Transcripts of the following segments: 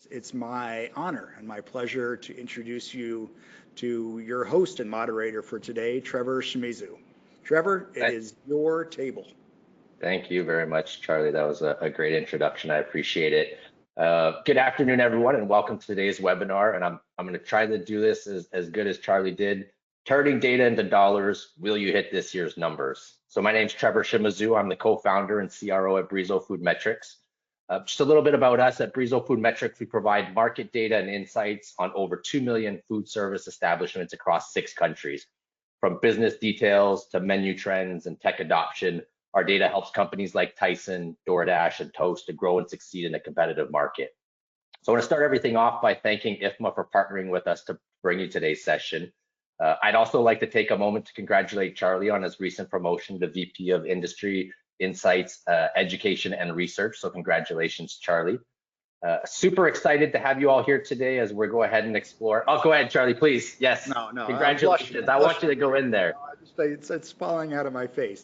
It's my honor and my pleasure to introduce you to your host and moderator for today, Trevor Shimizu. Trevor, it is your table. Thank you very much, Charlie. That was a great introduction. I appreciate it. Good afternoon, everyone, and welcome to today's webinar. And I'm going to try to do this as good as Charlie did. Turning data into dollars, will you hit this year's numbers? So my name's Trevor Shimizu. I'm the co-founder and CRO at Brizo FoodMetrics. Just a little bit about us at Brizo FoodMetrics. We provide market data and insights on over 2 million food service establishments across 6 countries. From business details to menu trends and tech adoption, our data helps companies like Tyson, DoorDash, and Toast to grow and succeed in a competitive market. So I want to start everything off by thanking IFMA for partnering with us to bring you today's session. I'd also like to take a moment to congratulate Charlie on his recent promotion to VP of Industry Insights, Education, and Research. So congratulations, Charlie. Super excited to have you all here today as we go ahead and explore. Oh, go ahead, Charlie, please. Yes. No. Congratulations. I want you to go in there. It's falling out of my face.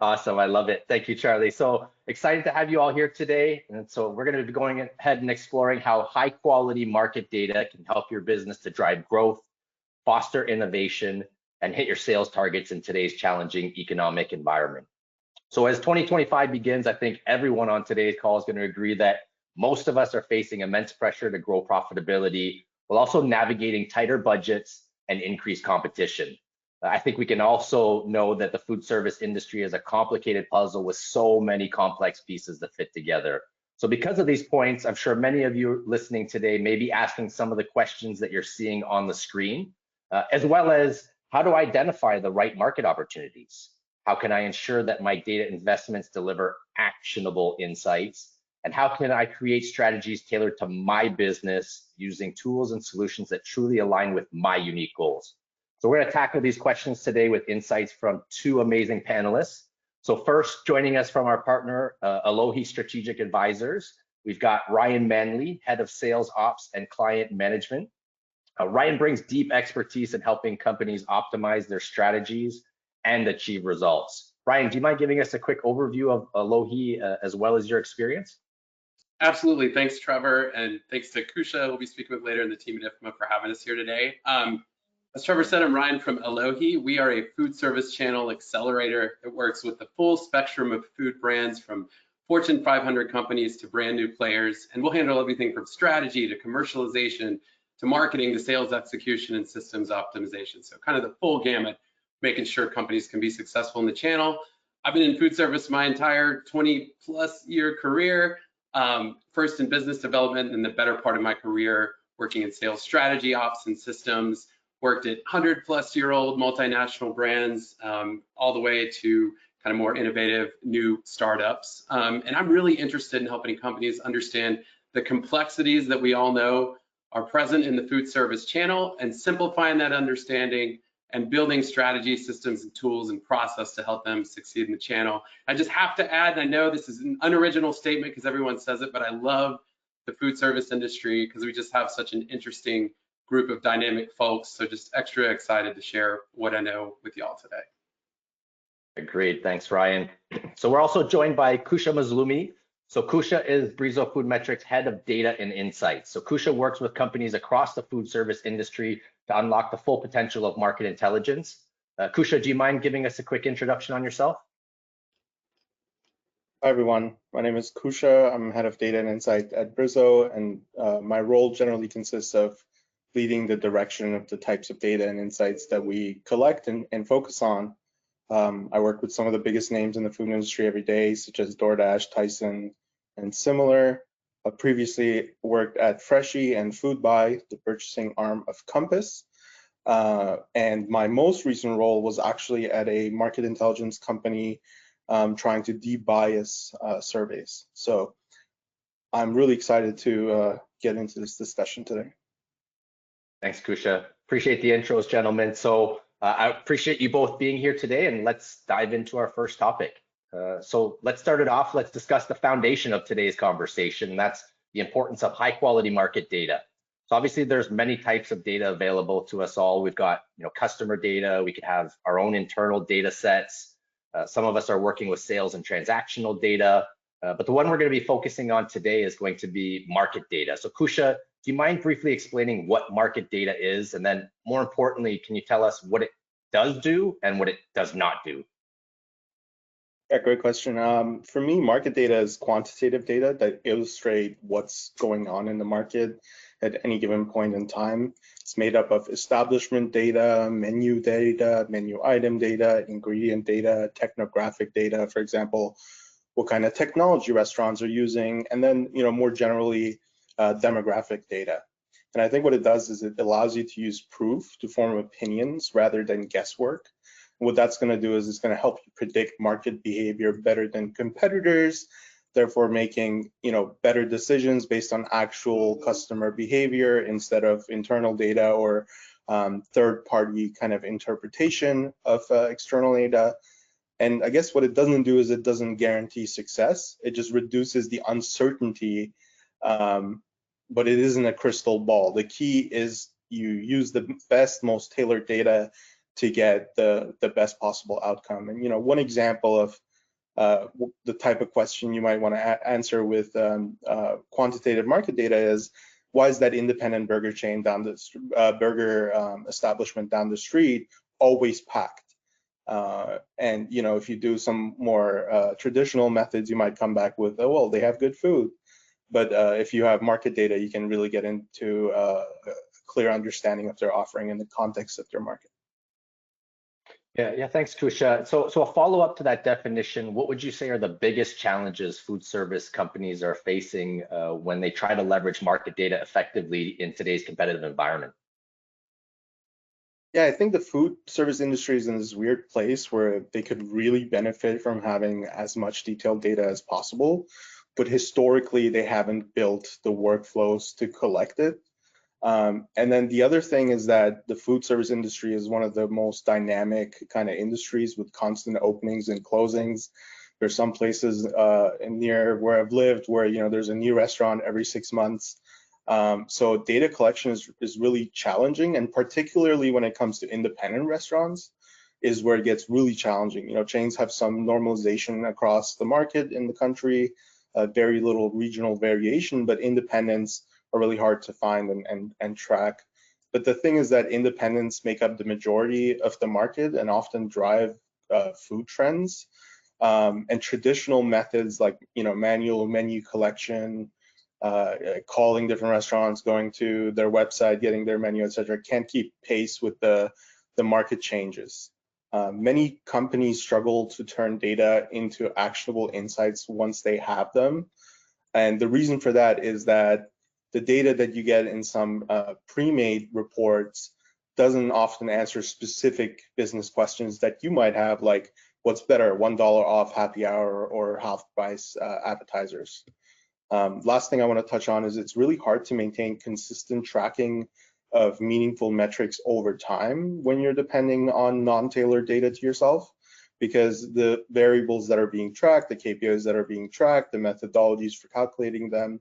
Awesome. I love it. Thank you, Charlie. So excited to have you all here today. And so we're going to be going ahead and exploring how high quality market data can help your business to drive growth, foster innovation, and hit your sales targets in today's challenging economic environment. So as 2025 begins, I think everyone on today's call is going to agree that most of us are facing immense pressure to grow profitability while also navigating tighter budgets and increased competition. I think we can also know that the food service industry is a complicated puzzle with so many complex pieces that fit together. So because of these points, I'm sure many of you listening today may be asking some of the questions that you're seeing on the screen, as well as how do I identify the right market opportunities? How can I ensure that my data investments deliver actionable insights? And how can I create strategies tailored to my business using tools and solutions that truly align with my unique goals? So we're going to tackle these questions today with insights from 2 amazing panelists. So first, joining us from our partner, Elohi Strategic Advisors, we've got Ryan Manley, Head of Sales Ops and Client Management. Ryan brings deep expertise in helping companies optimize their strategies and achieve results. Ryan, do you mind giving us a quick overview of Elohi as well as your experience? Absolutely. Thanks, Trevor. And thanks to Kusha, we'll be speaking with later in the team at IFMA for having us here today. As Trevor said, I'm Ryan from Elohi. We are a food service channel accelerator that works with the full spectrum of food brands from Fortune 500 companies to brand new players. And we'll handle everything from strategy to commercialization to marketing to sales execution and systems optimization. So kind of the full gamut, making sure companies can be successful in the channel. I've been in food service my entire 20+ year career, first in business development and the better part of my career working in sales strategy, ops, and systems. Worked at 100+ multinational brands, all the way to kind of more innovative new startups. And I'm really interested in helping companies understand the complexities that we all know are present in the food service channel and simplifying that understanding and building strategy, systems, and tools and process to help them succeed in the channel. I just have to add, and I know this is an unoriginal statement because everyone says it, but I love the food service industry because we just have such an interesting group of dynamic folks. So just extra excited to share what I know with y'all today. Agreed. Thanks, Ryan. So we're also joined by Kusha Mazlumi. So Kusha is Brizo FoodMetrics Head of Data and Insights. So Kusha works with companies across the food service industry to unlock the full potential of market intelligence. Kusha, do you mind giving us a quick introduction on yourself? Hi, everyone. My name is Kusha. I'm Head of Data and Insight at Brizo, and my role generally consists of leading the direction of the types of data and insights that we collect and focus on. I work with some of the biggest names in the food industry every day, such as DoorDash, Tyson, and similar. I previously worked at Freshii and Foodbuy, the purchasing arm of Compass. And my most recent role was actually at a market intelligence company trying to de-bias surveys. So I'm really excited to get into this discussion today. Thanks, Kusha. Appreciate the intros, gentlemen. So I appreciate you both being here today, and let's dive into our first topic. So let's start it off. Let's discuss the foundation of today's conversation, and that's the importance of high quality market data. So obviously there's many types of data available to us all. We've got customer data, we could have our own internal data sets. Some of us are working with sales and transactional data. But the one we're going to be focusing on today is going to be market data. So Kusha, do you mind briefly explaining what market data is? And then more importantly, can you tell us what it does do and what it does not do? Yeah, great question. For me, market data is quantitative data that illustrate what's going on in the market at any given point in time. It's made up of establishment data, menu item data, ingredient data, technographic data, for example, what kind of technology restaurants are using, and then, more generally, demographic data. And I think what it does is it allows you to use proof to form opinions rather than guesswork. What that's going to do is it's going to help you predict market behavior better than competitors, therefore making better decisions based on actual customer behavior instead of internal data or third-party kind of interpretation of external data. And I guess what it doesn't do is it doesn't guarantee success. It just reduces the uncertainty, but it isn't a crystal ball. The key is you use the best, most tailored data to get the best possible outcome. And one example of the type of question you might want to answer with quantitative market data is, why is that independent burger chain down the establishment down the street always packed? And if you do some more traditional methods, you might come back with, oh, well, they have good food. But if you have market data, you can really get into a clear understanding of their offering in the context of their market. Yeah, thanks, Kusha. So a follow-up to that definition, what would you say are the biggest challenges food service companies are facing when they try to leverage market data effectively in today's competitive environment? Yeah, I think the food service industry is in this weird place where they could really benefit from having as much detailed data as possible, but historically they haven't built the workflows to collect it. And then the other thing is that the food service industry is one of the most dynamic kind of industries with constant openings and closings. There's some places near where I've lived where there's a new restaurant every 6 months. So data collection is really challenging, and particularly when it comes to independent restaurants is where it gets really challenging. Chains have some normalization across the market in the country, very little regional variation, but independents are really hard to find and track. But the thing is that independents make up the majority of the market and often drive food trends. And traditional methods like manual menu collection, calling different restaurants, going to their website, getting their menu, etc., can't keep pace with the market changes. Many companies struggle to turn data into actionable insights once they have them. And the reason for that is that the data that you get in some pre-made reports doesn't often answer specific business questions that you might have, like what's better, $1 off happy hour or half price appetizers. Last thing I want to touch on is it's really hard to maintain consistent tracking of meaningful metrics over time when you're depending on non-tailored data to yourself, because the variables that are being tracked, the KPIs that are being tracked, the methodologies for calculating them,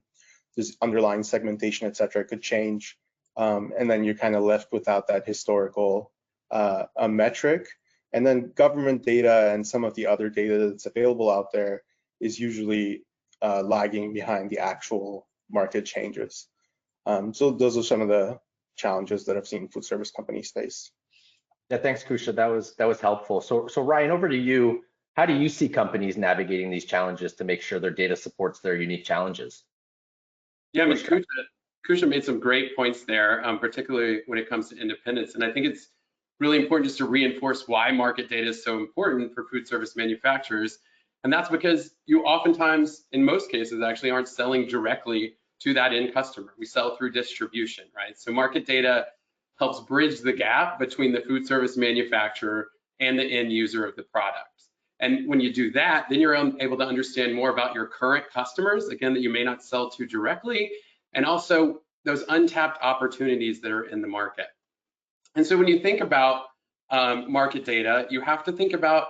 this underlying segmentation, et cetera, could change. And then you're kind of left without that historical a metric. And then government data and some of the other data that's available out there is usually lagging behind the actual market changes. So those are some of the challenges that I've seen food service companies face. Yeah, thanks, Kusha. That was helpful. So Ryan, over to you. How do you see companies navigating these challenges to make sure their data supports their unique challenges? Yeah, I mean, Kusha made some great points there, particularly when it comes to independence. And I think it's really important just to reinforce why market data is so important for food service manufacturers. And that's because you oftentimes, in most cases, actually aren't selling directly to that end customer. We sell through distribution, right? So market data helps bridge the gap between the food service manufacturer and the end user of the product. And when you do that, then you're able to understand more about your current customers, again, that you may not sell to directly, and also those untapped opportunities that are in the market. And so when you think about market data, you have to think about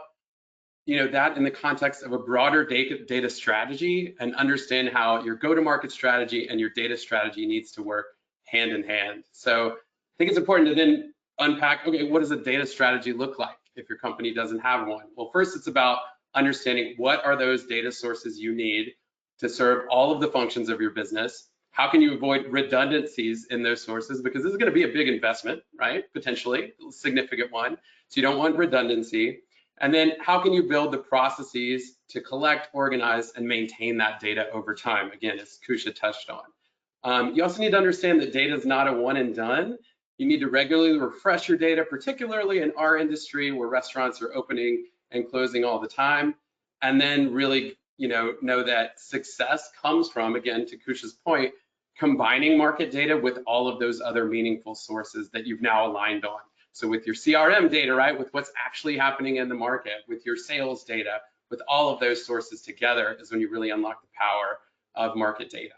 that in the context of a broader data strategy, and understand how your go-to-market strategy and your data strategy needs to work hand in hand. So I think it's important to then unpack, okay, what does a data strategy look like if your company doesn't have one? Well, first it's about understanding what are those data sources you need, to serve all of the functions of your business? How can you avoid redundancies in those sources? Because this is going to be a big investment, right? Potentially a significant one. So you don't want redundancy. And then how can you build the processes to collect, organize, and maintain that data over time? Again, as Kusha touched on. You also need to understand that data is not a one and done. You need to regularly refresh your data, particularly in our industry where restaurants are opening and closing all the time. And then really, know that success comes from, again, to Kusha's point, combining market data with all of those other meaningful sources that you've now aligned on. So with your CRM data, right, with what's actually happening in the market, with your sales data, with all of those sources together is when you really unlock the power of market data.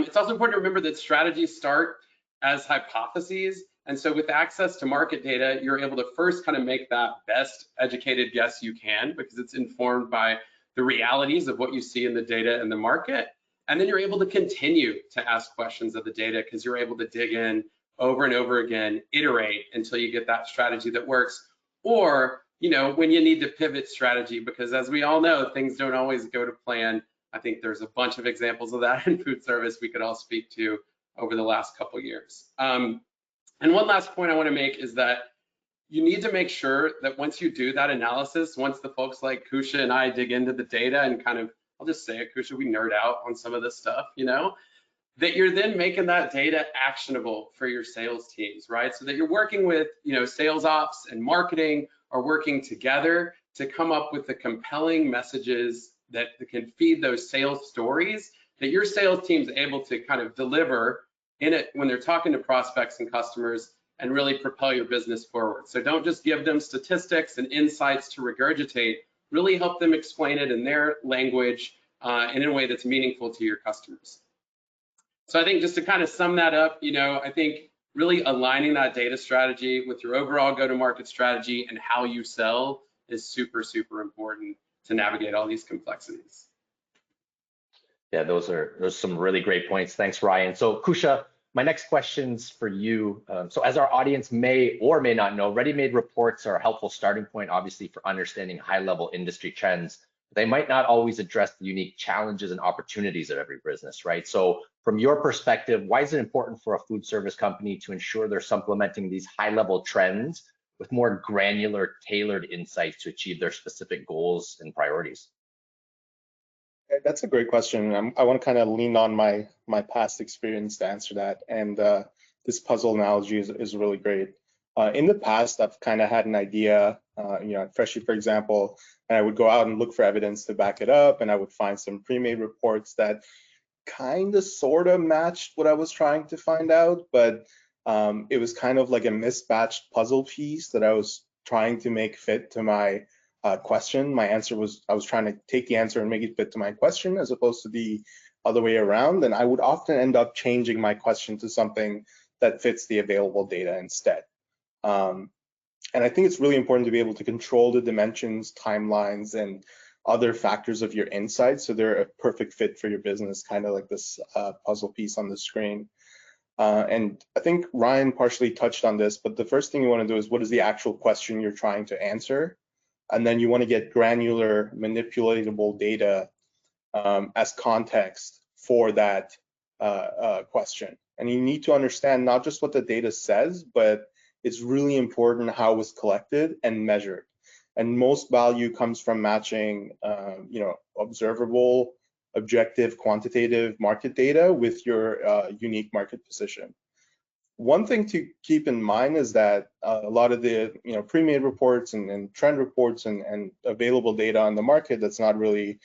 It's also important to remember that strategies start as hypotheses. And so with access to market data, you're able to first kind of make that best educated guess you can, because it's informed by the realities of what you see in the data and the market. And then you're able to continue to ask questions of the data because you're able to dig in over and over again, iterate until you get that strategy that works. Or, when you need to pivot strategy, because as we all know, things don't always go to plan. I think there's a bunch of examples of that in food service we could all speak to over the last couple of years. And one last point I want to make is that you need to make sure that once you do that analysis, once the folks like Kusha and I dig into the data and kind of, I'll just say it, Kusha, we nerd out on some of this stuff, that you're then making that data actionable for your sales teams, right? So that you're working with, sales ops and marketing are working together to come up with the compelling messages that can feed those sales stories that your sales team's able to kind of deliver in it when they're talking to prospects and customers and really propel your business forward. So don't just give them statistics and insights to regurgitate, really help them explain it in their language and in a way that's meaningful to your customers. So I think just to kind of sum that up, I think really aligning that data strategy with your overall go-to-market strategy and how you sell is super, super important to navigate all these complexities. Yeah, those are some really great points. Thanks, Ryan. So Kusha, my next question's for you. So as our audience may or may not know, ready-made reports are a helpful starting point, obviously, for understanding high-level industry trends. They might not always address the unique challenges and opportunities of every business, right? So from your perspective, why is it important for a food service company to ensure they're supplementing these high-level trends with more granular, tailored insights to achieve their specific goals and priorities? That's a great question. I want to kind of lean on my past experience to answer that. And this puzzle analogy is really great. In the past, I've kind of had an idea, at Freshly, for example, and I would go out and look for evidence to back it up, and I would find some pre-made reports that kind of sort of matched what I was trying to find out, but it was kind of like a mismatched puzzle piece that I was trying to make fit to my question. My answer was, I was trying to take the answer and make it fit to my question as opposed to the other way around, and I would often end up changing my question to something that fits the available data instead. And I think it's really important to be able to control the dimensions, timelines, and other factors of your insights so they're a perfect fit for your business, kind of like this puzzle piece on the screen. And I think Ryan partially touched on this, but the first thing you want to do is what is the actual question you're trying to answer? And then you want to get granular, manipulatable data as context for that question. And you need to understand not just what the data says, but it's really important how it was collected and measured. And most value comes from matching, observable, objective, quantitative market data with your unique market position. One thing to keep in mind is that a lot of the pre-made reports and trend reports and available data on the market that's not really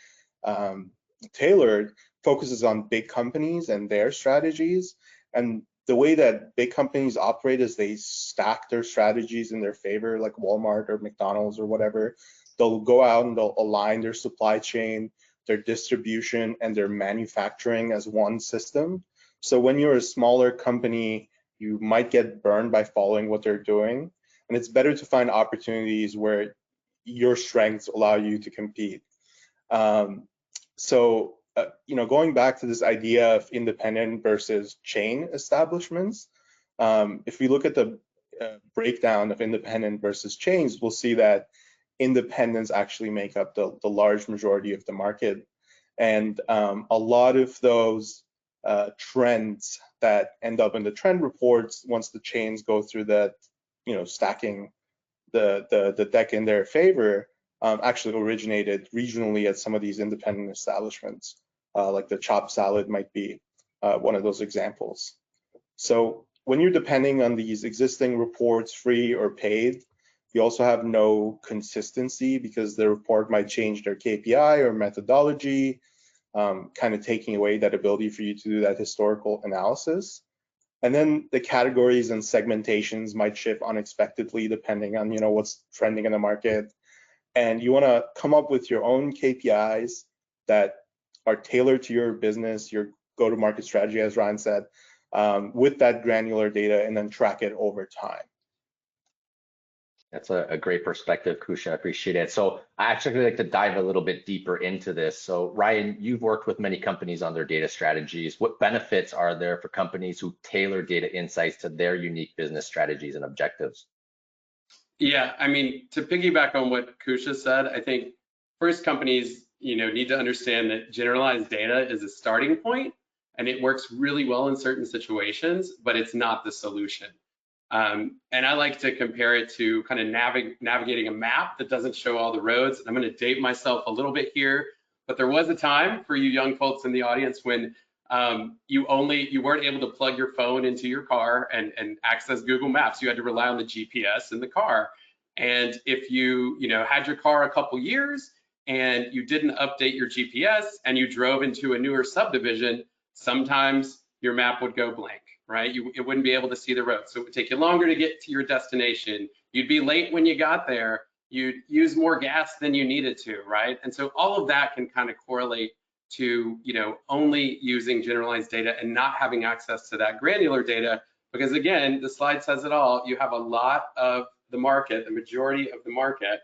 tailored focuses on big companies and their strategies. And the way that big companies operate is they stack their strategies in their favor, like Walmart or McDonald's or whatever. They'll go out and they'll align their supply chain, their distribution, and their manufacturing as one system. So when you're a smaller company, you might get burned by following what they're doing. And it's better to find opportunities where your strengths allow you to compete. Going back to this idea of independent versus chain establishments, if we look at the breakdown of independent versus chains, we'll see that independents actually make up the large majority of the market. And a lot of those trends that end up in the trend reports, once the chains go through that, stacking the deck in their favor, actually originated regionally at some of these independent establishments, like the chopped salad might be one of those examples. So when you're depending on these existing reports, free or paid, you also have no consistency because the report might change their KPI or methodology, kind of taking away that ability for you to do that historical analysis. And then the categories and segmentations might shift unexpectedly depending on what's trending in the market. And you want to come up with your own KPIs that are tailored to your business, your go-to-market strategy, as Ryan said, with that granular data, and then track it over time. That's a great perspective, Kusha. I appreciate it. So I actually like to dive a little bit deeper into this. So Ryan, you've worked with many companies on their data strategies. What benefits are there for companies who tailor data insights to their unique business strategies and objectives? Yeah, I mean, to piggyback on what Kusha said, I think first companies, need to understand that generalized data is a starting point and it works really well in certain situations, but it's not the solution. And I like to compare it to kind of navigating a map that doesn't show all the roads. I'm going to date myself a little bit here, but there was a time for you young folks in the audience when you weren't able to plug your phone into your car and access Google Maps. You had to rely on the GPS in the car. And if you had your car a couple years and you didn't update your GPS and you drove into a newer subdivision, sometimes your map would go blank, right? It wouldn't be able to see the road. So it would take you longer to get to your destination. You'd be late when you got there. You'd use more gas than you needed to, right? And so all of that can kind of correlate to only using generalized data and not having access to that granular data, because again, the slide says it all. You have a lot of the market, the majority of the market,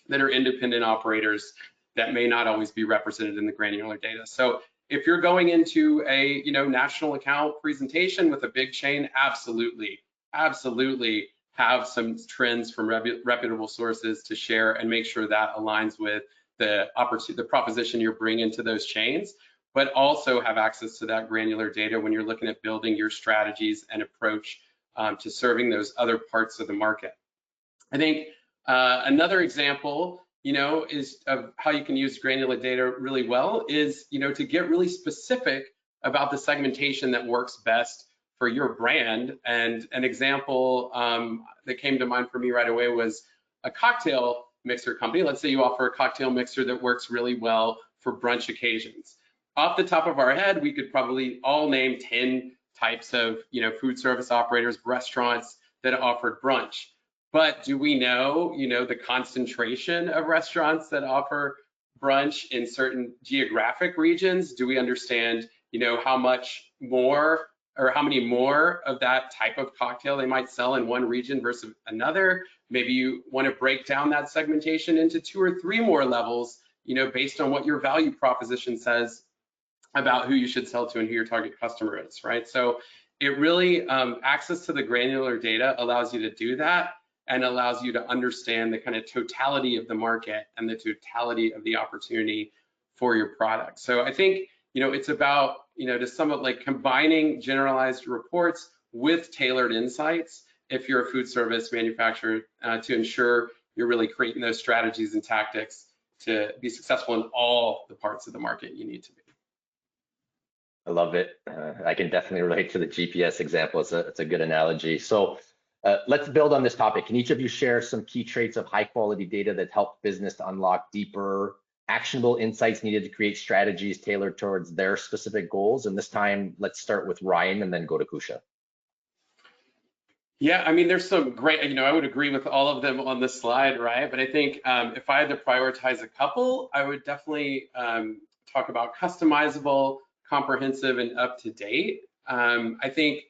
that are independent operators that may not always be represented in the granular data. So if you're going into a national account presentation with a big chain, absolutely have some trends from reputable sources to share and make sure that aligns with the proposition you're bringing to those chains, but also have access to that granular data when you're looking at building your strategies and approach to serving those other parts of the market. I think another example, is of how you can use granular data really well is, to get really specific about the segmentation that works best for your brand. And an example that came to mind for me right away was a cocktail mixer company. Let's say you offer a cocktail mixer that works really well for brunch occasions. Off the top of our head, we could probably all name 10 types of, food service operators, restaurants that offered brunch. But do we know, the concentration of restaurants that offer brunch in certain geographic regions? Do we understand, how much more or how many more of that type of cocktail they might sell in one region versus another? Maybe you want to break down that segmentation into 2 or 3 more levels, based on what your value proposition says about who you should sell to and who your target customer is, right? So it really, access to the granular data allows you to do that and allows you to understand the kind of totality of the market and the totality of the opportunity for your product. So I think, it's about, to sum up, like combining generalized reports with tailored insights if you're a food service manufacturer to ensure you're really creating those strategies and tactics to be successful in all the parts of the market you need to be. I love it. I can definitely relate to the GPS example. It's a good analogy. So let's build on this topic. Can each of you share some key traits of high quality data that help business to unlock deeper, actionable insights needed to create strategies tailored towards their specific goals? And this time, let's start with Ryan and then go to Kusha. Yeah, I mean, there's some great, I would agree with all of them on this slide, right? But I think if I had to prioritize a couple, I would definitely talk about customizable, comprehensive, and up to date. I think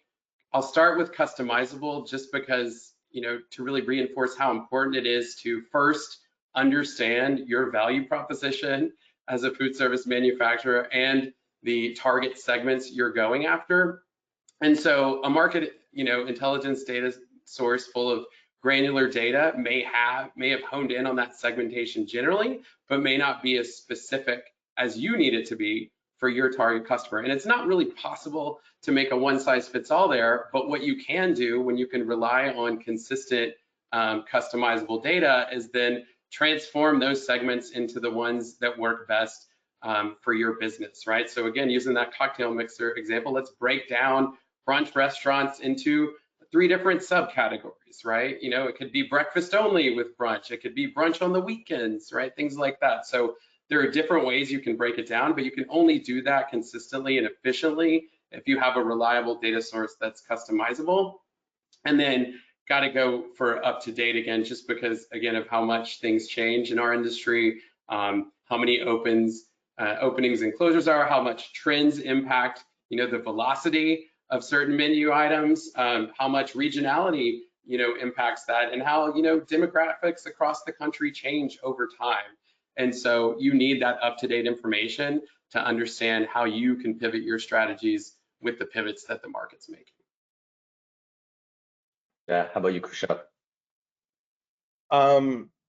I'll start with customizable just because, to really reinforce how important it is to first understand your value proposition as a food service manufacturer and the target segments you're going after. And so a market, intelligence data source full of granular data may have honed in on that segmentation generally, but may not be as specific as you need it to be for your target customer. And it's not really possible to make a one size fits all there, but what you can do when you can rely on consistent customizable data is then transform those segments into the ones that work best for your business, right? So again, using that cocktail mixer example, let's break down brunch restaurants into 3 different subcategories, right? You know, it could be breakfast only with brunch. It could be brunch on the weekends, right? Things like that. So there are different ways you can break it down, but you can only do that consistently and efficiently if you have a reliable data source that's customizable. And then got to go for up to date again, just because again of how much things change in our industry, how many openings and closures are, how much trends impact, you know, the velocity of certain menu items, how much regionality, you know, impacts that, and how, you know, demographics across the country change over time. And so you need that up-to-date information to understand how you can pivot your strategies with the pivots that the market's making. Yeah, how about you, Kusha?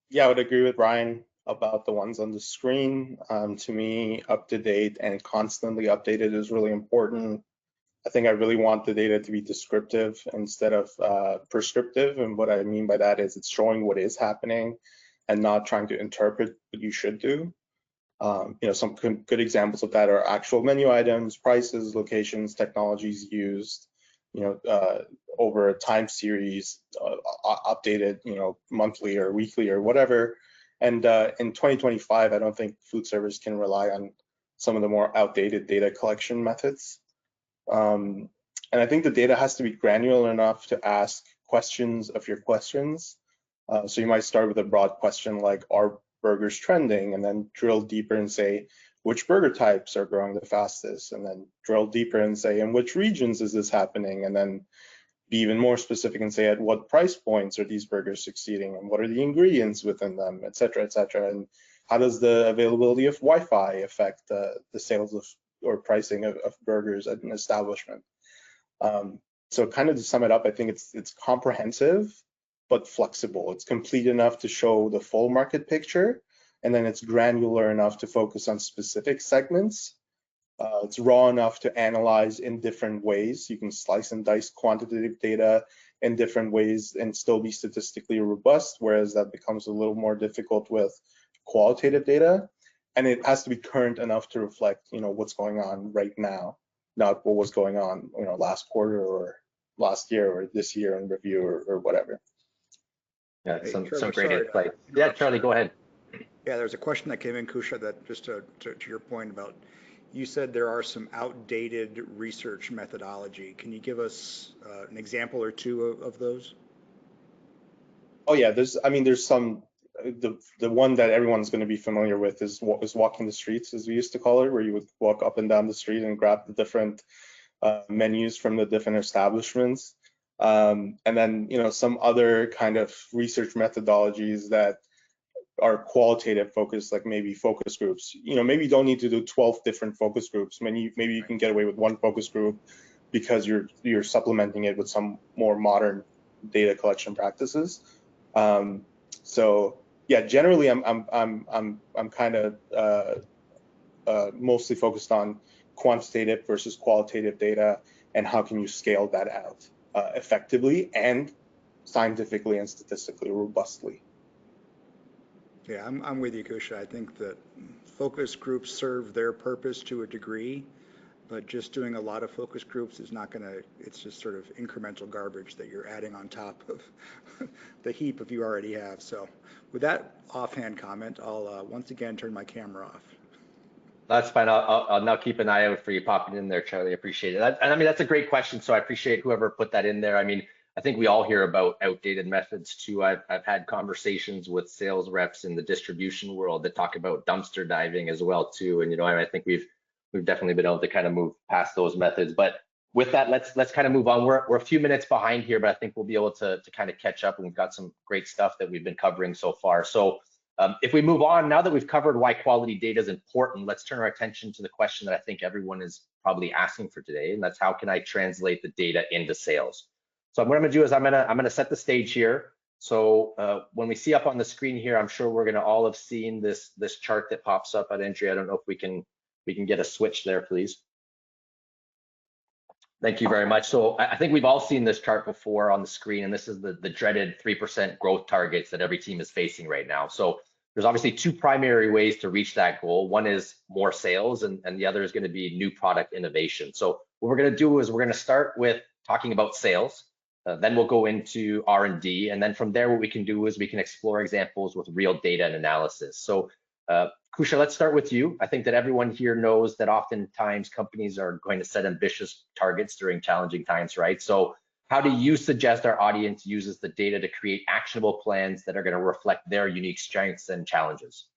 Yeah, I would agree with Ryan about the ones on the screen. To me, up-to-date and constantly updated is really important. I think I really want the data to be descriptive instead of prescriptive. And what I mean by that is it's showing what is happening and not trying to interpret what you should do. You know, some good examples of that are actual menu items, prices, locations, technologies used, you know, over a time series, updated, you know, monthly or weekly or whatever. And in 2025, I don't think food service can rely on some of the more outdated data collection methods. And I think the data has to be granular enough to ask questions of your questions. So you might start with a broad question like, are burgers trending? And then drill deeper and say, which burger types are growing the fastest? And then drill deeper and say, in which regions is this happening? And then be even more specific and say, at what price points are these burgers succeeding? And what are the ingredients within them, et cetera, et cetera? And how does the availability of Wi-Fi affect the sales of or pricing of burgers at an establishment? So kind of to sum it up, I think it's comprehensive, but flexible. It's complete enough to show the full market picture, and then it's granular enough to focus on specific segments. It's raw enough to analyze in different ways. You can slice and dice quantitative data in different ways and still be statistically robust, whereas that becomes a little more difficult with qualitative data. And it has to be current enough to reflect, you know, what's going on right now, not what was going on, you know, last quarter or last year or this year in review or whatever. Yeah, Hey, some Trevor, great sorry insight. Yeah, Charlie, go ahead. Yeah, there's a question that came in, Kusha, that just to your point about, you said there are some outdated research methodology. Can you give us an example or two of those? Oh yeah, there's some. The one that everyone's going to be familiar with is walking the streets, as we used to call it, where you would walk up and down the street and grab the different menus from the different establishments. And then, you know, some other kind of research methodologies that are qualitative focused, like maybe focus groups. You know, maybe you don't need to do 12 different focus groups. Maybe you can get away with one focus group because you're supplementing it with some more modern data collection practices. So yeah, generally I'm kind of mostly focused on quantitative versus qualitative data and how can you scale that out effectively and scientifically and statistically robustly. Yeah, I'm with you, Kusha. I think that focus groups serve their purpose to a degree, but just doing a lot of focus groups is not going to, it's just sort of incremental garbage that you're adding on top of the heap if you already have. So with that offhand comment, I'll once again turn my camera off. That's fine. I'll now keep an eye out for you popping in there, Charlie. I appreciate it. And I mean, that's a great question. So I appreciate whoever put that in there. I mean, I think we all hear about outdated methods too. I've had conversations with sales reps in the distribution world that talk about dumpster diving as well too. And you know, I think we've definitely been able to kind of move past those methods. But with that, let's kind of move on. We're a few minutes behind here, but I think we'll be able to kind of catch up. And we've got some great stuff that we've been covering so far. So if we move on, now that we've covered why quality data is important, let's turn our attention to the question that I think everyone is probably asking for today, and that's how can I translate the data into sales? So what I'm gonna do is I'm gonna set the stage here. So when we see up on the screen here, I'm sure we're going to all have seen this chart that pops up at entry. I don't know if we can get a switch there, please. Thank you very much. So I think we've all seen this chart before on the screen, and this is the dreaded 3% growth targets that every team is facing right now. So there's obviously two primary ways to reach that goal. One is more sales, and the other is going to be new product innovation. So what we're going to do is we're going to start with talking about sales. Then we'll go into R&D, and then from there, what we can do is we can explore examples with real data and analysis. So Kusha, let's start with you. I think that everyone here knows that oftentimes companies are going to set ambitious targets during challenging times, right? So how do you suggest our audience uses the data to create actionable plans that are going to reflect their unique strengths and challenges?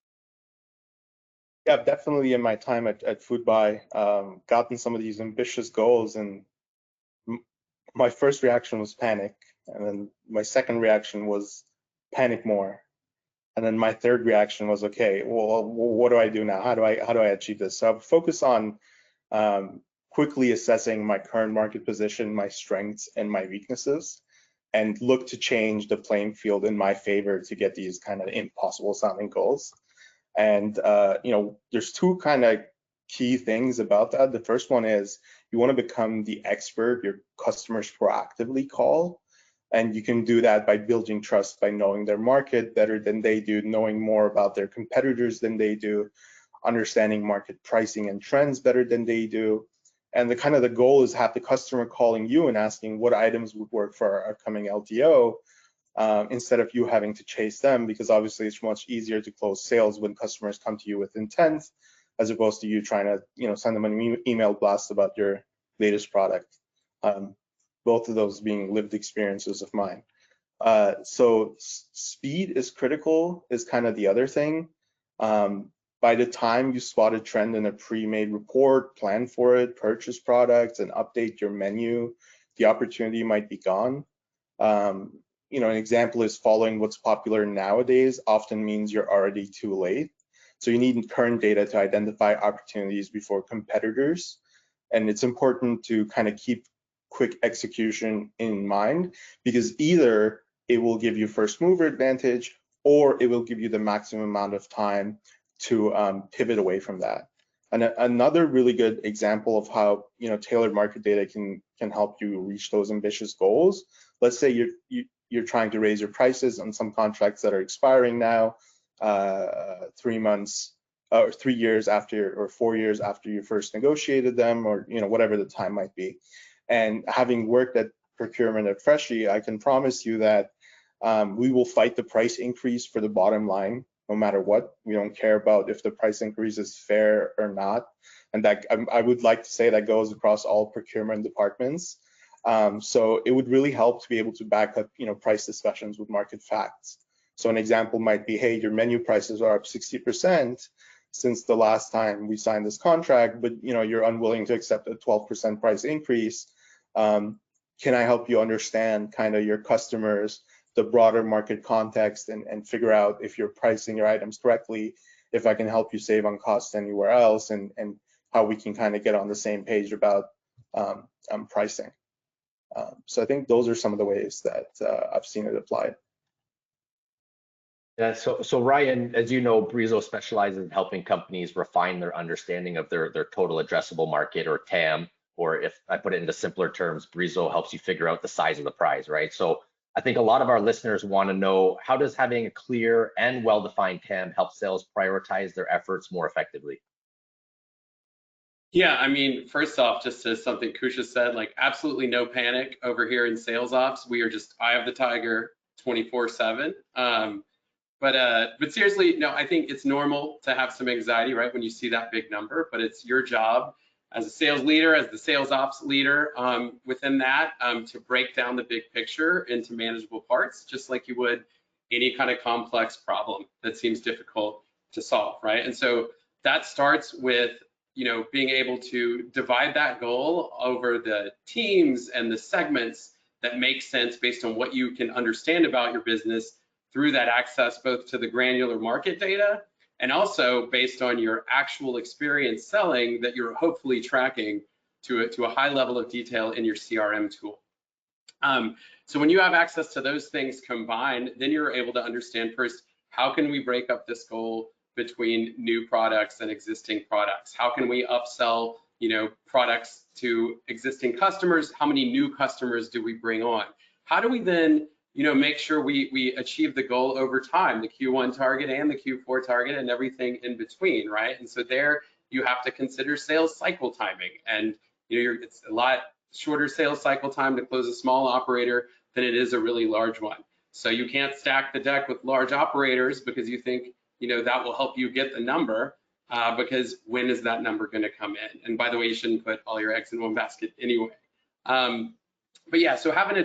Yeah, definitely in my time at FoodBuy, gotten some of these ambitious goals, and my first reaction was panic, and then my second reaction was panic more. And then my third reaction was, okay, well, what do I do now? How do I achieve this? So I'll focus on quickly assessing my current market position, my strengths and my weaknesses, and look to change the playing field in my favor to get these kind of impossible sounding goals. And there's two kind of key things about that. The first one is you want to become the expert your customers proactively call. And you can do that by building trust, by knowing their market better than they do, knowing more about their competitors than they do, understanding market pricing and trends better than they do. And the goal is have the customer calling you and asking what items would work for our upcoming LTO, instead of you having to chase them, because obviously it's much easier to close sales when customers come to you with intent, as opposed to you trying to send them an email blast about your latest product. Both of those being lived experiences of mine. So speed is critical is kind of the other thing. By the time you spot a trend in a pre-made report, plan for it, purchase products, and update your menu, the opportunity might be gone. An example is following what's popular nowadays often means you're already too late. So you need current data to identify opportunities before competitors. And it's important to kind of keep quick execution in mind, because either it will give you first mover advantage or it will give you the maximum amount of time to pivot away from that. And another really good example of how tailored market data can help you reach those ambitious goals. Let's say you're trying to raise your prices on some contracts that are expiring now, 3 months or 3 years after, or 4 years after you first negotiated them, or whatever the time might be. And having worked at procurement at Freshly, I can promise you that we will fight the price increase for the bottom line, no matter what. We don't care about if the price increase is fair or not. And that I would like to say that goes across all procurement departments. So it would really help to be able to back up, price discussions with market facts. So an example might be, hey, your menu prices are up 60% since the last time we signed this contract, but you're unwilling to accept a 12% price increase. Can I help you understand kind of your customers, the broader market context, and figure out if you're pricing your items correctly, if I can help you save on costs anywhere else, and how we can kind of get on the same page about pricing. So I think those are some of the ways that I've seen it applied. Yeah, so Ryan, as you know, Brizo specializes in helping companies refine their understanding of their total addressable market, or TAM, or if I put it into simpler terms, Brizo helps you figure out the size of the prize, right? So I think a lot of our listeners want to know, how does having a clear and well-defined TAM help sales prioritize their efforts more effectively? Yeah, I mean, first off, just to something Kusha said, like absolutely no panic over here in sales ops. We are just eye of the tiger 24/7. But seriously, no, I think it's normal to have some anxiety, right, when you see that big number, but it's your job as a sales leader, as the sales ops leader within that, to break down the big picture into manageable parts, just like you would any kind of complex problem that seems difficult to solve, right? And so that starts with, being able to divide that goal over the teams and the segments that make sense based on what you can understand about your business through that access both to the granular market data and also based on your actual experience selling that you're hopefully tracking to a high level of detail in your CRM tool. So when you have access to those things combined, then you're able to understand first, how can we break up this goal between new products and existing products? How can we upsell, products to existing customers? How many new customers do we bring on? How do we then, make sure we achieve the goal over time, the Q1 target and the Q4 target and everything in between, right? And so there you have to consider sales cycle timing, and it's a lot shorter sales cycle time to close a small operator than it is a really large one. So you can't stack the deck with large operators because you think, that will help you get the number, because when is that number going to come in? And by the way, you shouldn't put all your eggs in one basket anyway. But yeah, so having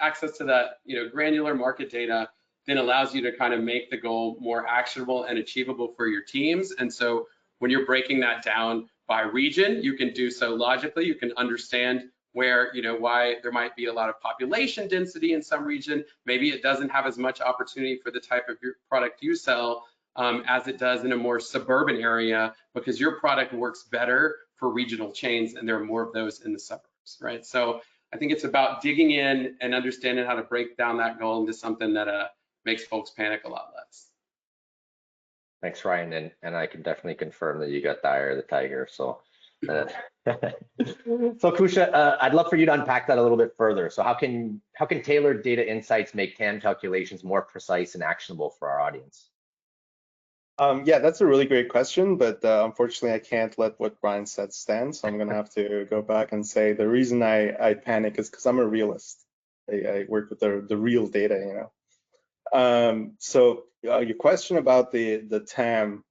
access to that, granular market data then allows you to kind of make the goal more actionable and achievable for your teams. And so when you're breaking that down by region, you can do so logically. You can understand where, why there might be a lot of population density in some region. Maybe it doesn't have as much opportunity for the type of your product you sell as it does in a more suburban area, because your product works better for regional chains and there are more of those in the suburbs, right? So I think it's about digging in and understanding how to break down that goal into something that makes folks panic a lot less. Thanks, Ryan, and I can definitely confirm that you got the eye of the tiger. So, so Kusha, I'd love for you to unpack that a little bit further. So how can tailored data insights make TAM calculations more precise and actionable for our audience? Yeah, that's a really great question, but unfortunately, I can't let what Brian said stand. So I'm going to have to go back and say the reason I panic is because I'm a realist. I work with the real data, So your question about the TAM,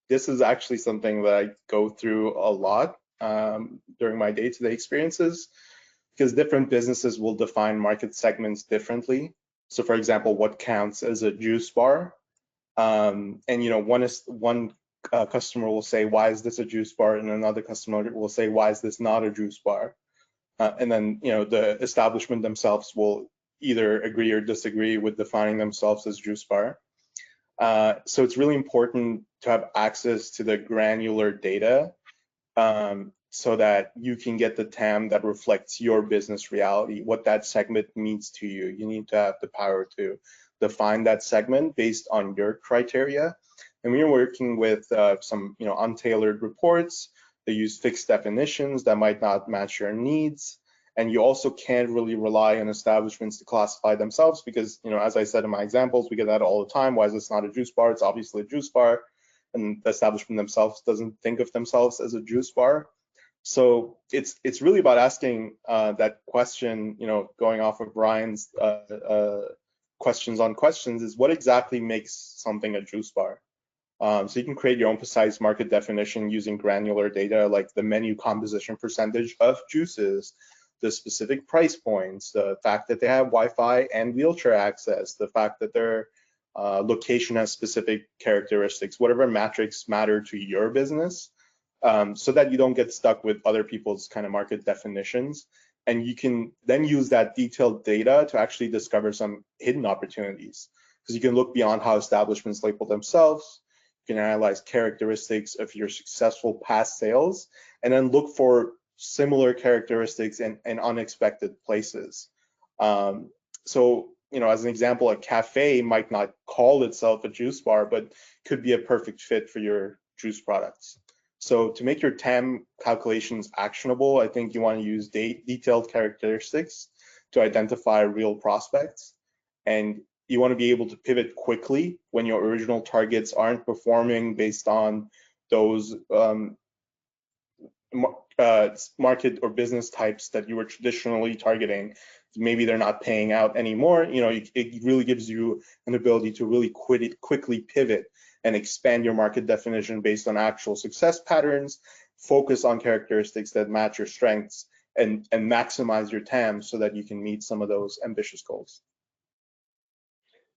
this is actually something that I go through a lot during my day-to-day experiences, because different businesses will define market segments differently. So for example, what counts as a juice bar? And one customer will say, why is this a juice bar? And another customer will say, why is this not a juice bar? And then the establishment themselves will either agree or disagree with defining themselves as juice bar. So it's really important to have access to the granular data so that you can get the TAM that reflects your business reality, what that segment means to you. You need to have the power to define that segment based on your criteria. And when you're working with some untailored reports, they use fixed definitions that might not match your needs. And you also can't really rely on establishments to classify themselves because, as I said in my examples, we get that all the time. Why is this not a juice bar? It's obviously a juice bar. And the establishment themselves doesn't think of themselves as a juice bar. So it's really about asking that question, going off of Brian's questions on questions, is what exactly makes something a juice bar? So you can create your own precise market definition using granular data like the menu composition percentage of juices, the specific price points, the fact that they have Wi-Fi and wheelchair access, the fact that their location has specific characteristics, whatever metrics matter to your business, so that you don't get stuck with other people's kind of market definitions. And you can then use that detailed data to actually discover some hidden opportunities, because you can look beyond how establishments label themselves. You can analyze characteristics of your successful past sales and then look for similar characteristics in unexpected places. So, as an example, a cafe might not call itself a juice bar, but could be a perfect fit for your juice products. So to make your TAM calculations actionable, I think you want to use detailed characteristics to identify real prospects. And you want to be able to pivot quickly when your original targets aren't performing based on those market or business types that you were traditionally targeting. Maybe they're not paying out anymore. It really gives you an ability to really quickly pivot and expand your market definition based on actual success patterns, focus on characteristics that match your strengths, and maximize your TAM so that you can meet some of those ambitious goals.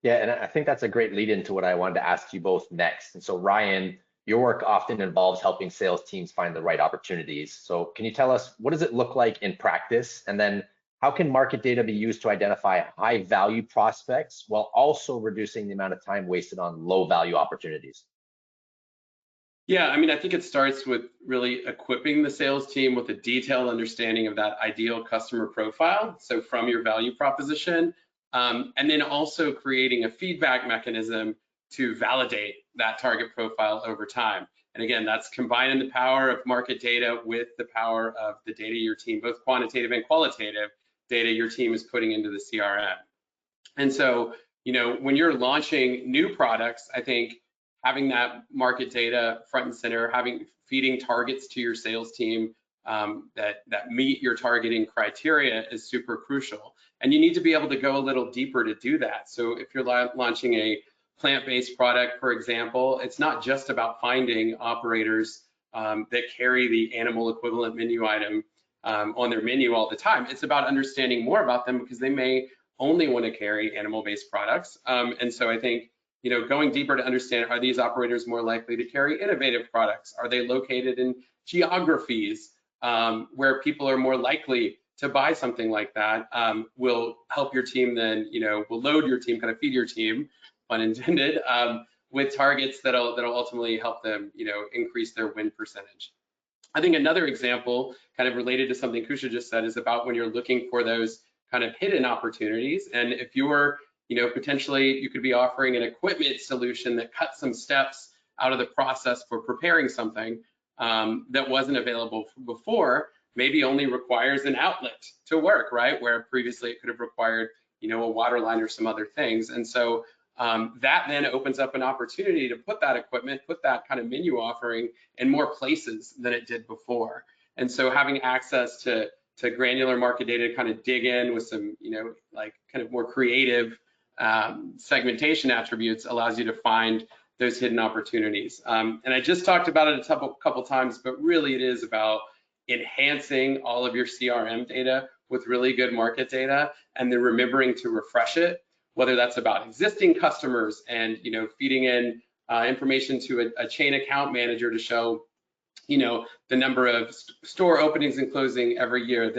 Yeah, and I think that's a great lead into what I wanted to ask you both next. And so Ryan, your work often involves helping sales teams find the right opportunities. So can you tell us, what does it look like in practice? And then how can market data be used to identify high value prospects while also reducing the amount of time wasted on low value opportunities? Yeah, I mean, I think it starts with really equipping the sales team with a detailed understanding of that ideal customer profile. So from your value proposition, and then also creating a feedback mechanism to validate that target profile over time. And again, that's combining the power of market data with the power of the data your team, both quantitative and qualitative data your team is putting into the CRM. And so, when you're launching new products, I think having that market data front and center, feeding targets to your sales team that meet your targeting criteria is super crucial. And you need to be able to go a little deeper to do that. So if you're launching a plant-based product, for example, it's not just about finding operators that carry the animal equivalent menu item on their menu all the time. It's about understanding more about them because they may only want to carry animal-based products. And so I think, going deeper to understand, are these operators more likely to carry innovative products? Are they located in geographies where people are more likely to buy something like that? Will help your team then, will load your team, kind of feed your team, pun intended, with targets that'll ultimately help them, increase their win percentage. I think another example, kind of related to something Kusha just said, is about when you're looking for those kind of hidden opportunities. And if you're, potentially you could be offering an equipment solution that cuts some steps out of the process for preparing something that wasn't available before, maybe only requires an outlet to work, right? Where previously it could have required, a water line or some other things. And so that then opens up an opportunity to put that equipment, put that kind of menu offering in more places than it did before. And so having access to granular market data to kind of dig in with some, like kind of more creative segmentation attributes allows you to find those hidden opportunities. And I just talked about it a couple times, but really it is about enhancing all of your CRM data with really good market data and then remembering to refresh it, whether that's about existing customers and, feeding in information to a chain account manager to show the number of store openings and closing every year,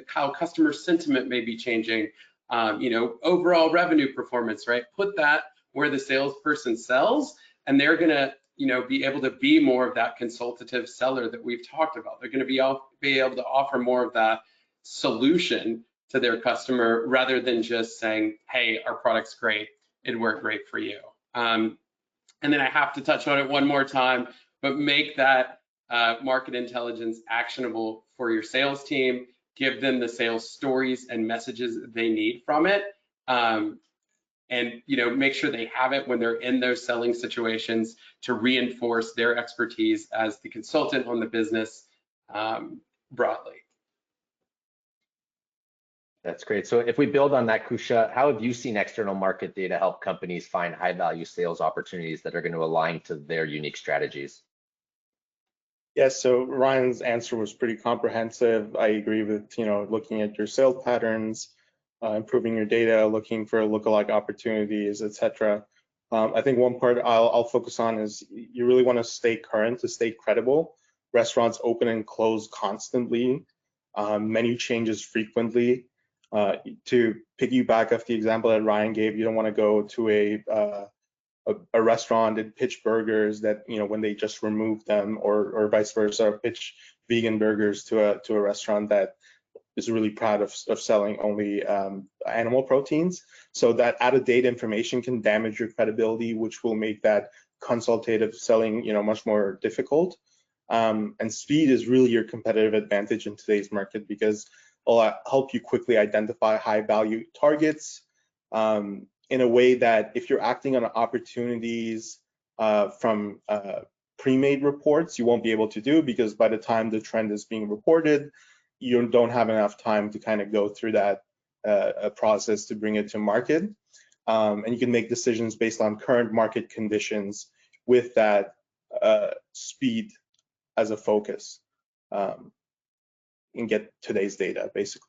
how customer sentiment may be changing, overall revenue performance, right? Put that where the salesperson sells, and they're gonna, be able to be more of that consultative seller that we've talked about. They're gonna be able to offer more of that solution to their customer rather than just saying, hey, our product's great, it worked great for you. And then I have to touch on it one more time, but make that market intelligence actionable for your sales team, give them the sales stories and messages they need from it, and make sure they have it when they're in those selling situations to reinforce their expertise as the consultant on the business broadly. That's great. So if we build on that, Kusha, how have you seen external market data help companies find high value sales opportunities that are going to align to their unique strategies? Yes, so Ryan's answer was pretty comprehensive. I agree with, looking at your sales patterns, improving your data, looking for lookalike opportunities, etc. I think one part I'll focus on is you really want to stay current, to stay credible. Restaurants open and close constantly, menu changes frequently. To piggyback off the example that Ryan gave, you don't want to go to a restaurant and pitch burgers that, when they just remove them, or vice versa, pitch vegan burgers to a restaurant that is really proud of selling only animal proteins. So that added data information can damage your credibility, which will make that consultative selling, much more difficult. And speed is really your competitive advantage in today's market because it'll help you quickly identify high value targets in a way that if you're acting on opportunities from pre-made reports, you won't be able to do, because by the time the trend is being reported, you don't have enough time to kind of go through that process to bring it to market. And you can make decisions based on current market conditions with that speed as a focus, and get today's data, basically.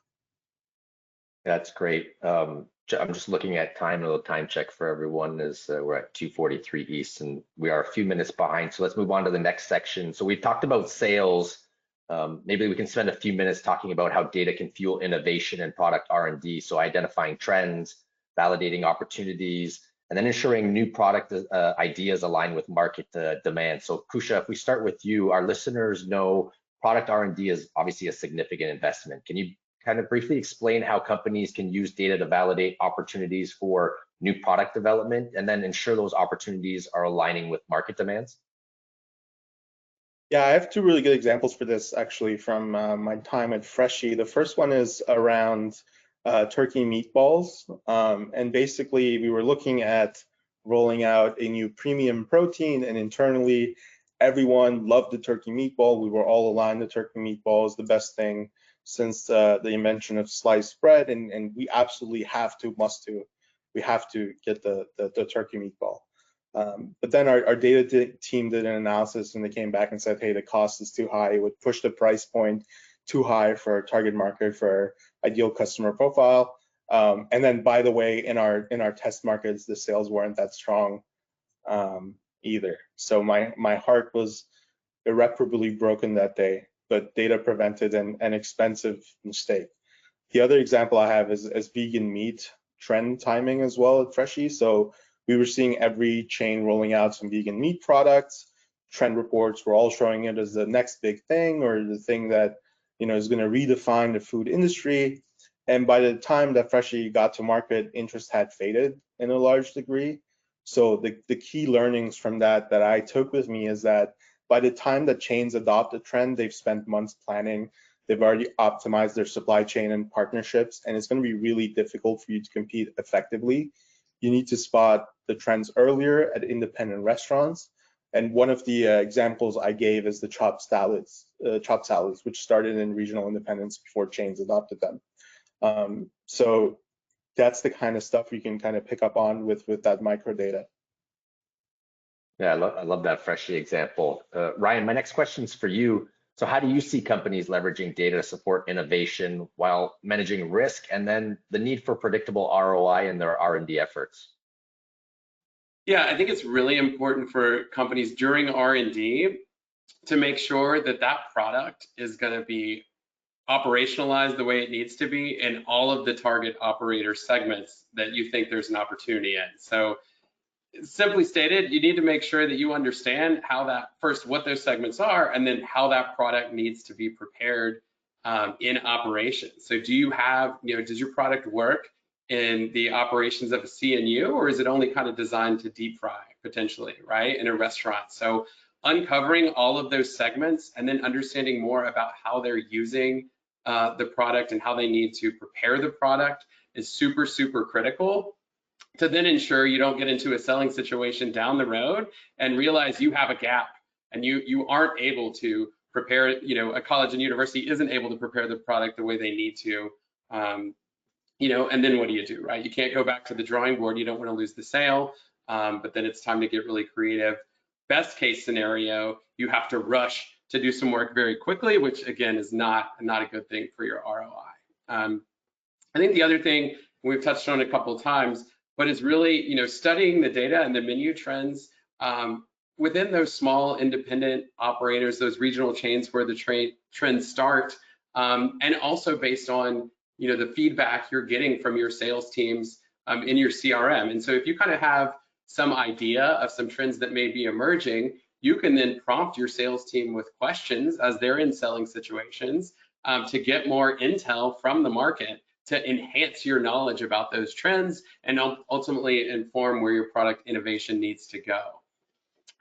That's great. I'm just looking at time, a little time check for everyone is we're at 2:43 East and we are a few minutes behind. So let's move on to the next section. So we've talked about sales. Maybe we can spend a few minutes talking about how data can fuel innovation and product R&D. So identifying trends, validating opportunities, and then ensuring new product ideas align with market demand. So Kusha, if we start with you, our listeners know product R&D is obviously a significant investment. Can you kind of briefly explain how companies can use data to validate opportunities for new product development and then ensure those opportunities are aligning with market demands? Yeah, I have two really good examples for this actually from my time at Freshii. The first one is around turkey meatballs. And basically we were looking at rolling out a new premium protein, and internally everyone loved the turkey meatball. We were all aligned the turkey meatball is the best thing since the invention of sliced bread, and we absolutely have to get the turkey meatball. But then our data team did an analysis and they came back and said, hey, the cost is too high. It would push the price point too high for our target market, for our ideal customer profile. And then, by the way, in our test markets, the sales weren't that strong either. So my heart was irreparably broken that day, but data prevented an expensive mistake. The other example I have is vegan meat trend timing as well at Freshii. So we were seeing every chain rolling out some vegan meat products. Trend reports were all showing it as the next big thing, or the thing that is going to redefine the food industry. And by the time that Freshii got to market, interest had faded in a large degree. So the key learnings from that I took with me is that by the time that chains adopt the trend, they've spent months planning. They've already optimized their supply chain and partnerships, and it's going to be really difficult for you to compete effectively. You need to spot the trends earlier at independent restaurants. And one of the examples I gave is the chopped salads, which started in regional independents before chains adopted them. So that's the kind of stuff you can kind of pick up on with that micro data. Yeah, I love that Freshii example. Ryan, my next question is for you. So how do you see companies leveraging data to support innovation while managing risk and then the need for predictable ROI in their R&D efforts? Yeah, I think it's really important for companies during R&D to make sure that product is going to be operationalized the way it needs to be in all of the target operator segments that you think there's an opportunity in. So simply stated, you need to make sure that you understand what those segments are, and then how that product needs to be prepared in operation. So do you have, does your product work in the operations of a CNU, or is it only kind of designed to deep fry potentially, right, in a restaurant? So uncovering all of those segments and then understanding more about how they're using the product and how they need to prepare the product is super, super critical to then ensure you don't get into a selling situation down the road and realize you have a gap and you aren't able to prepare, a college and university isn't able to prepare the product the way they need to. And then what do you do, right? You can't go back to the drawing board. You don't want to lose the sale, but then it's time to get really creative. Best case scenario, you have to rush to do some work very quickly, which again is not a good thing for your ROI. I think the other thing we've touched on a couple of times, but it's really, studying the data and the menu trends within those small independent operators, those regional chains where the trends start, and also based on the feedback you're getting from your sales teams in your CRM. And so if you kind of have some idea of some trends that may be emerging, you can then prompt your sales team with questions as they're in selling situations to get more intel from the market to enhance your knowledge about those trends and ultimately inform where your product innovation needs to go.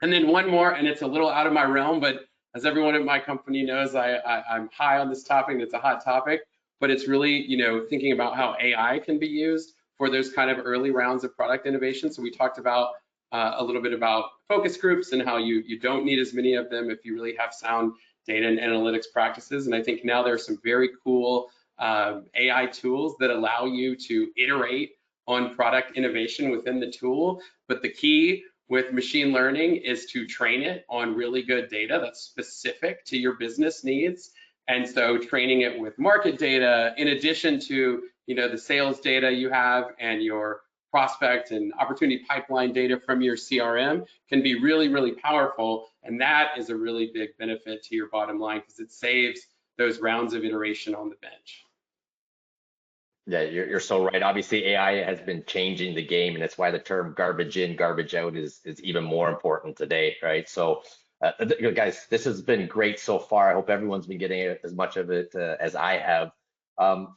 And then one more, and it's a little out of my realm, but as everyone at my company knows, I'm high on this topic, and it's a hot topic, but it's really, thinking about how AI can be used for those kind of early rounds of product innovation. So we talked about a little bit about focus groups and how you don't need as many of them if you really have sound data and analytics practices. And I think now there are some very cool AI tools that allow you to iterate on product innovation within the tool. But the key with machine learning is to train it on really good data that's specific to your business needs. And so training it with market data, in addition to the sales data you have and your prospect and opportunity pipeline data from your CRM, can be really, really powerful. And that is a really big benefit to your bottom line because it saves those rounds of iteration on the bench. Yeah, you're so right. Obviously, AI has been changing the game, and it's why the term garbage in, garbage out is even more important today, right? So, guys, this has been great so far. I hope everyone's been getting as much of it as I have.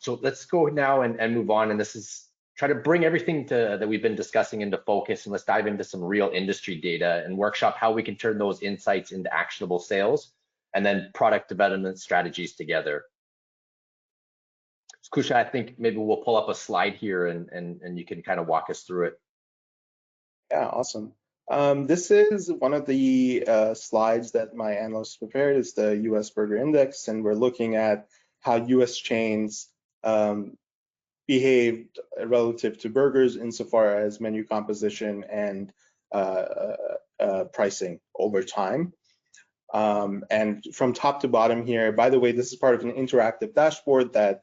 So let's go now and move on. And this is try to bring everything that we've been discussing into focus, and let's dive into some real industry data and workshop how we can turn those insights into actionable sales and then product development strategies together. Kusha, I think maybe we'll pull up a slide here and you can kind of walk us through it. Yeah, awesome. This is one of the slides that my analyst prepared. It's the US Burger Index, and we're looking at how US chains behaved relative to burgers insofar as menu composition and pricing over time. And from top to bottom here, by the way, this is part of an interactive dashboard that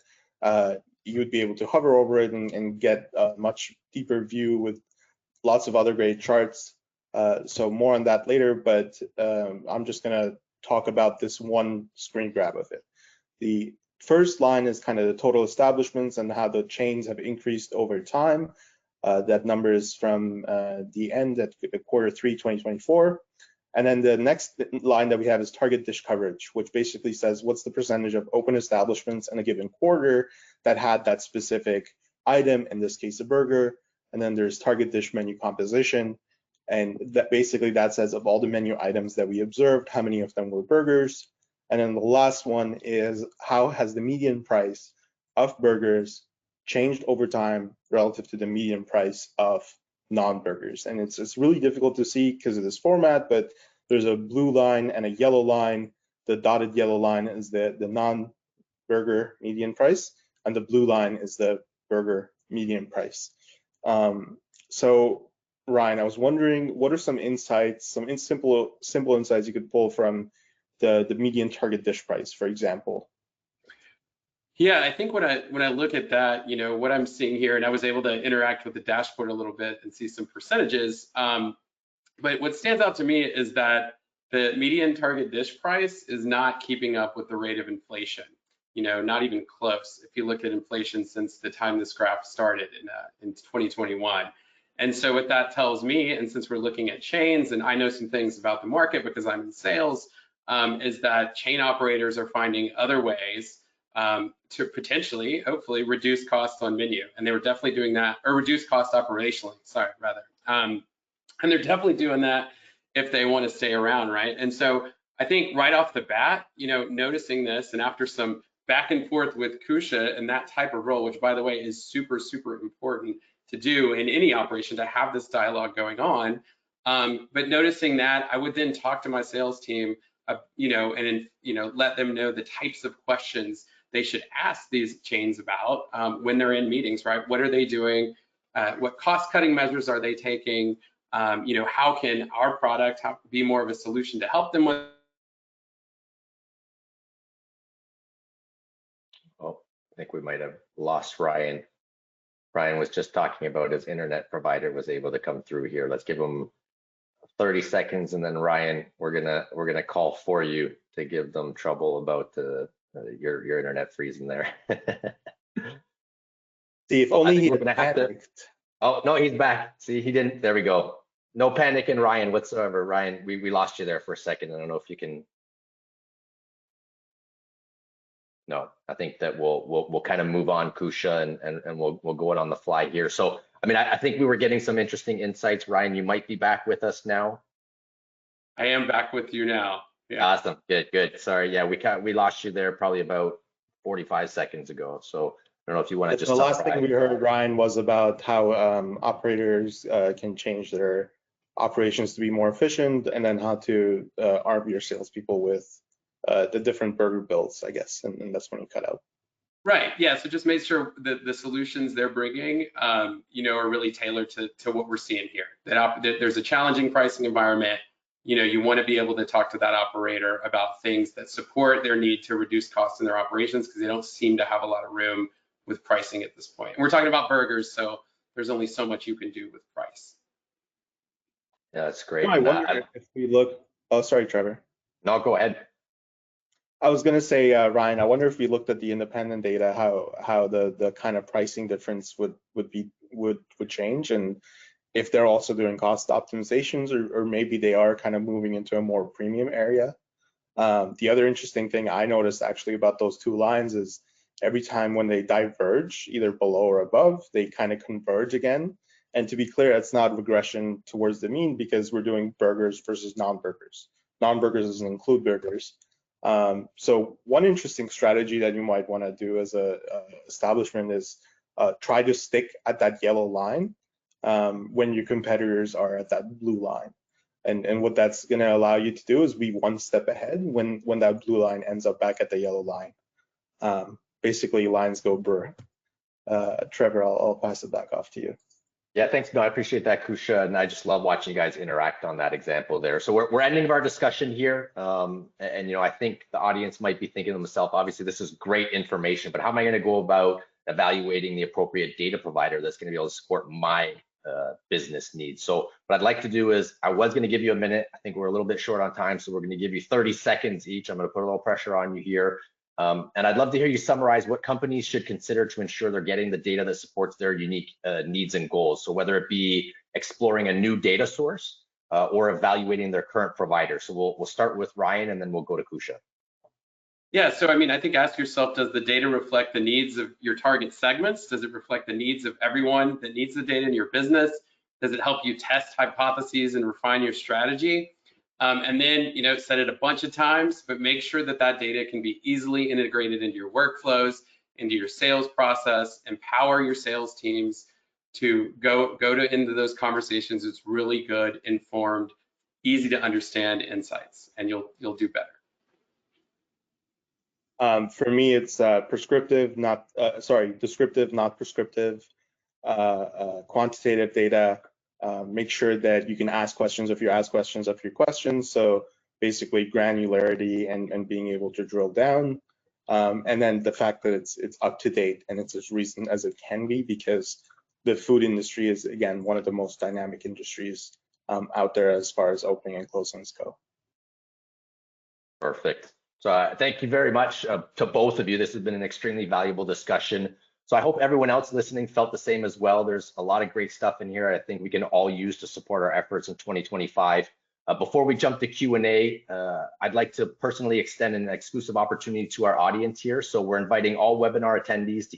you would be able to hover over it and get a much deeper view with lots of other great charts. So more on that later, but I'm just gonna talk about this one screen grab of it. The first line is kind of the total establishments and how the chains have increased over time. That number is from the end at Q3 2024. And then the next line that we have is target dish coverage, which basically says what's the percentage of open establishments in a given quarter that had that specific item, in this case a burger. And then there's target dish menu composition, and that basically that says of all the menu items that we observed, how many of them were burgers. And then the last one is how has the median price of burgers changed over time relative to the median price of non-burgers. And it's really difficult to see because of this format, but there's a blue line and a yellow line. The dotted yellow line is the non-burger median price, and the blue line is the burger median price. So Ryan, I was wondering, what are some insights, some simple insights you could pull from the median target dish price, for example? Yeah, I think when I look at that, you know, what I'm seeing here, and I was able to interact with the dashboard a little bit and see some percentages. But what stands out to me is that the median target dish price is not keeping up with the rate of inflation. You know, not even close. If you look at inflation since the time this graph started in 2021. And so what that tells me, and since we're looking at chains, and I know some things about the market because I'm in sales, is that chain operators are finding other ways to potentially, hopefully, reduce costs on menu. And they were definitely doing that, or reduce cost operationally, sorry, rather. And they're definitely doing that if they want to stay around, right? And so I think right off the bat, you know, noticing this, and after some back and forth with Kusha and that type of role, which by the way is super, super important to do in any operation, to have this dialogue going on. But noticing that, I would then talk to my sales team, you know, and you know, let them know the types of questions they should ask these chains about when they're in meetings, right? What are they doing? What cost-cutting measures are they taking? You know, how can our product be more of a solution to help them with? Oh, I think we might have lost Ryan. Ryan was just talking about his internet provider was able to come through here. Let's give him 30 seconds, and then Ryan, we're gonna call for you to give them trouble about your internet freezing there. See, if only he had panicked. Oh no, he's back. See, he didn't. There we go. No panic in Ryan whatsoever. Ryan, we lost you there for a second. I don't know if you can. No, I think that we'll kind of move on, Kusha, and we'll go it on the fly here. So, I mean, I think we were getting some interesting insights. Ryan, you might be back with us now. I am back with you now. Yeah. Awesome. Good. Sorry. Yeah, we lost you there probably about 45 seconds ago. So I don't know if you want to just. The last thing we heard, Ryan, was about how operators can change their operations to be more efficient, and then how to arm your salespeople with the different burger builds, I guess, and that's when you cut out. Right. Yeah. So just make sure that the solutions they're bringing, you know, are really tailored to what we're seeing here. That there's a challenging pricing environment. You know, you want to be able to talk to that operator about things that support their need to reduce costs in their operations, because they don't seem to have a lot of room with pricing at this point. And we're talking about burgers, so there's only so much you can do with price. Yeah, that's great. I wonder if we look. Oh, sorry, Trevor. No, go ahead. I was going to say, Ryan, I wonder if we looked at the independent data, how the kind of pricing difference would change, and if they're also doing cost optimizations, or maybe they are kind of moving into a more premium area. The other interesting thing I noticed actually about those two lines is every time when they diverge, either below or above, they kind of converge again. And to be clear, it's not regression towards the mean because we're doing burgers versus non-burgers. Non-burgers doesn't include burgers. So one interesting strategy that you might want to do as a establishment is try to stick at that yellow line when your competitors are at that blue line. And what that's going to allow you to do is be one step ahead when that blue line ends up back at the yellow line. Basically, lines go burr. Trevor, I'll pass it back off to you. Yeah, thanks. No, I appreciate that, Kusha, and I just love watching you guys interact on that example there. So we're ending our discussion here, and I think the audience might be thinking to themselves, obviously this is great information, but how am I going to go about evaluating the appropriate data provider that's going to be able to support my business needs? So what I'd like to do is, I was going to give you a minute. I think we're a little bit short on time, so we're going to give you 30 seconds each. I'm going to put a little pressure on you here. And I'd love to hear you summarize what companies should consider to ensure they're getting the data that supports their unique needs and goals. So whether it be exploring a new data source or evaluating their current provider. So we'll start with Ryan, and then we'll go to Kusha. Yeah, so I mean, I think ask yourself, does the data reflect the needs of your target segments? Does it reflect the needs of everyone that needs the data in your business? Does it help you test hypotheses and refine your strategy? And then, said it a bunch of times, but make sure that that data can be easily integrated into your workflows, into your sales process, empower your sales teams to go into those conversations. It's really good, informed, easy to understand insights, and you'll do better. For me, it's descriptive, not prescriptive, quantitative data. Make sure that you can ask questions if you ask questions of your questions. So basically granularity and being able to drill down. And then the fact that it's up to date and it's as recent as it can be, because the food industry is, again, one of the most dynamic industries out there as far as opening and closings go. Perfect. So thank you very much to both of you. This has been an extremely valuable discussion. So I hope everyone else listening felt the same as well. There's a lot of great stuff in here I think we can all use to support our efforts in 2025. Before we jump to Q&A, I'd like to personally extend an exclusive opportunity to our audience here. So we're inviting all webinar attendees to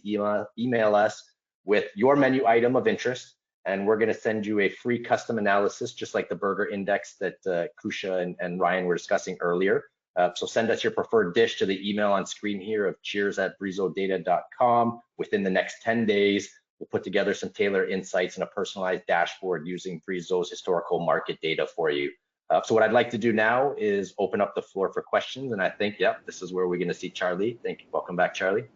email us with your menu item of interest, and we're going to send you a free custom analysis, just like the burger index that Kusha and Ryan were discussing earlier. So send us your preferred dish to the email on screen here of cheers@brizodata.com. Within the next 10 days, we'll put together some tailored insights and a personalized dashboard using Brizo's historical market data for you. So what I'd like to do now is open up the floor for questions. And I think, this is where we're going to see Charlie. Thank you. Welcome back, Charlie.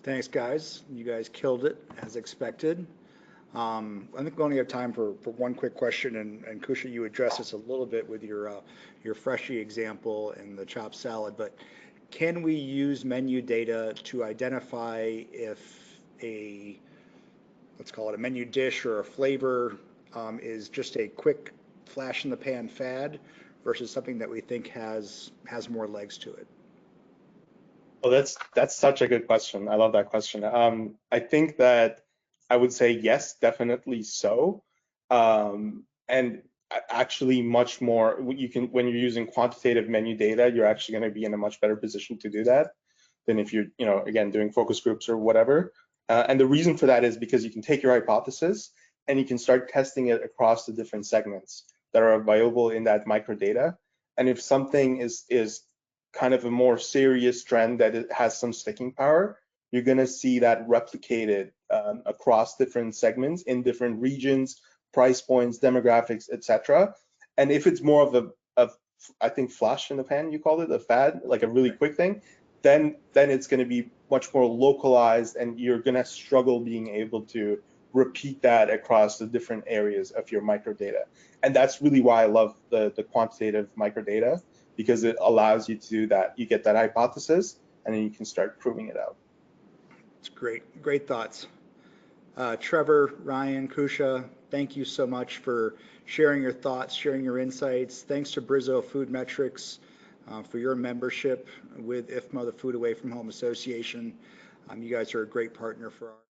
Thanks, guys. You guys killed it as expected. I think we only have time for one quick question, and Kusha, you addressed this a little bit with your Freshie example and the chopped salad, but can we use menu data to identify if let's call it a menu dish or a flavor is just a quick flash in the pan fad versus something that we think has more legs to it? Well, that's such a good question. I love that question. I think that I would say yes, definitely so. And actually much more, when you're using quantitative menu data, you're actually going to be in a much better position to do that than if you're, again, doing focus groups or whatever. And the reason for that is because you can take your hypothesis and you can start testing it across the different segments that are available in that microdata. And if something is kind of a more serious trend that it has some sticking power, you're going to see that replicated across different segments in different regions, price points, demographics, etc. And if it's more of I think flash in the pan, you called it, a fad, like a really quick thing, then it's going to be much more localized, and you're going to struggle being able to repeat that across the different areas of your microdata. And that's really why I love the quantitative microdata, because it allows you to do that. You get that hypothesis, and then you can start proving it out. It's great thoughts. Trevor, Ryan, Kusha, thank you so much for sharing your thoughts, sharing your insights. Thanks to Brizo FoodMetrics for your membership with IFMA, the Food Away from Home Association. You guys are a great partner for our